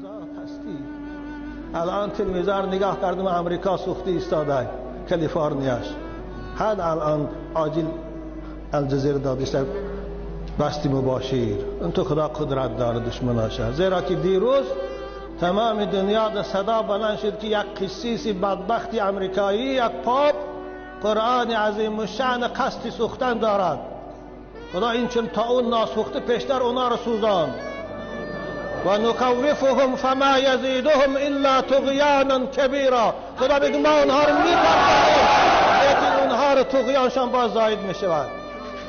ذات هستی. الان تلویزیون نگاه کردم امریکا سوخته ایستاده کالیفرنیاش، حد الان عاجل الجزیره دادیست بستی مباشر. اون تو خدا قدرت داره دشمناشه، زیرا که دیروز تمام دنیا در صدا بلند شد که یک قسیس بدبختی امریکایی، یک پاپ، قرآن عظیم الشأن قصد سوختن دارد. خدا این چون تا اون ناسوخته پیشتر اونا رو سوزاند. و نخوفهم فما یزیدهم الا طغیانا کبیرا. خدا بگه ما اونها رو می‌ترسانیم، لیکن اونها رو طغیانشان باز زاید میشود.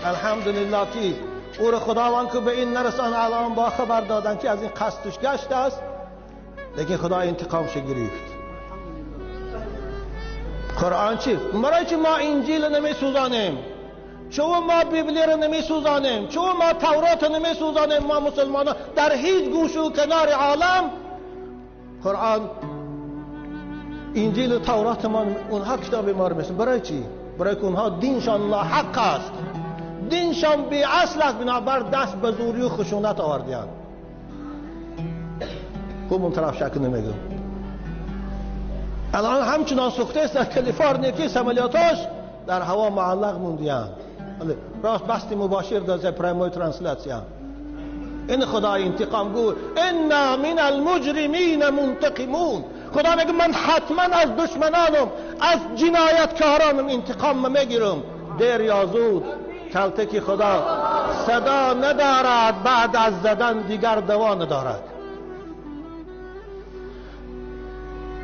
الحمدلله که او رو خداوند که به این نرسان الان با خبر دادن که از این قصدش گشته است، لیکن خدا انتقامش گرفت. قرآن چی؟ برای چی ما انجیل نمی سوزانیم؟ چون ما بیبلی رو نمی سوزانیم؟ چون ما تورات رو نمی سوزانیم؟ ما مسلمان در هیچ گوش و کنار عالم قرآن، انجیل و تورات ما، اونها کتاب ما رو میسن. برای چی؟ برای که اونها دینشان ناحق است، دینشان بی اصل است، بنابر دست به زوری و خشونت آوردیان. خوب اون طرف شک نمیگم. الان همچنان سوخته است در کالیفرنیا که سمالیاتاش در هوا معلق موندیان. راست بستی مباشر دازه پرایموی ترانسلیسیون. این خدا انتقام گو انا من المجرمین منتقمون. خدا میگه من حتما از دشمنانم، از جنایتکارانم انتقام میگیرم، دیر یا زود. کلته که خدا صدا ندارد، بعد از زدن دیگر دوا ندارد.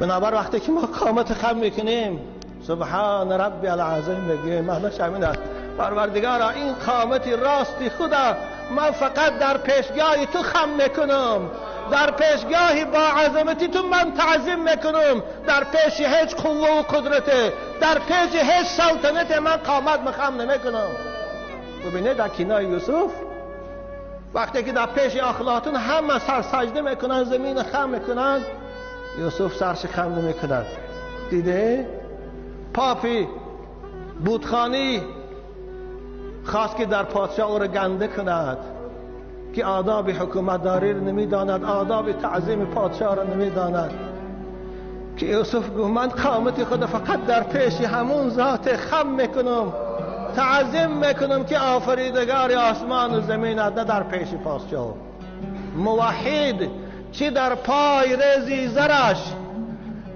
بنابر وقتی که ما قامت خم میکنیم سبحان ربی العظیم میگیم، معنیش همین است. پروردگارا این قامت راستی خدا، من فقط در پیشگاه تو خم میکنم، در پیشگاه با عظمتی تو من تعظیم میکنم، در پیش هیچ قوه و قدرت، در پیش هیچ سلطنت من قامت مخم نمیکنم. ببینید در کنای یوسف وقتی که در پیش اخلاقتون همه سر سجده میکنن، زمین خم میکنن، یوسف سرش خم نمیکند. دیده پاپی بودخانی خواست که در پادشاه او را گنده کند که آداب حکومتداری را نمیداند، آداب تعظیم پادشاه را نمیداند، که یوسف گفت من قامت خود فقط در پیش همون ذات خم میکنم، تعظیم میکنم که آفریدگار آسمان و زمین است، نه در پیش پادشاه. موحد چی در پای رزی زرش،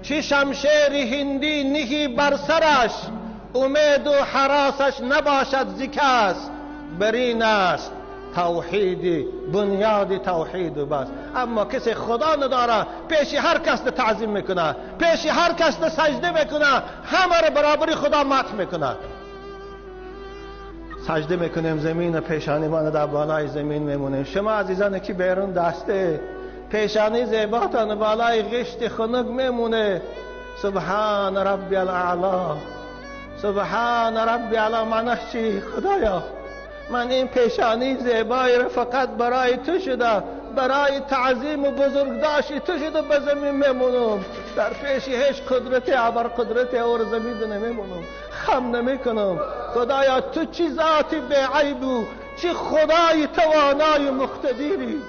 چی شمشیر هندی نهی بر سرش، امید و حراسش نباشد ز کس، برین است توحید، بنیاد توحید و بس. اما کسی خدا نداره، پیش هر کس تعظیم میکنه، پیش هر کس سجده میکنه، همه رو برابری خدا مت میکنه. سجده میکنیم، زمین پیشانی ما در بالای زمین میمونیم. شما عزیزان که بیرون دسته پیشانی زیباتان بالای غشت خنک میمونه. سبحان ربی الاعلا، سبحان ربی الاعلا. معنیش چی؟ خدایا من این پیشانی زیبایی رو فقط برای تو شده، برای تعظیم و بزرگداشتی تو شده به زمین میمونم، در پیش هیچ قدرت ابر قدرت اور زمین نمیمونم، خم نمیکنم. خدایا تو چی ذاتی به عیب و چی خدای توانای مقتدیری.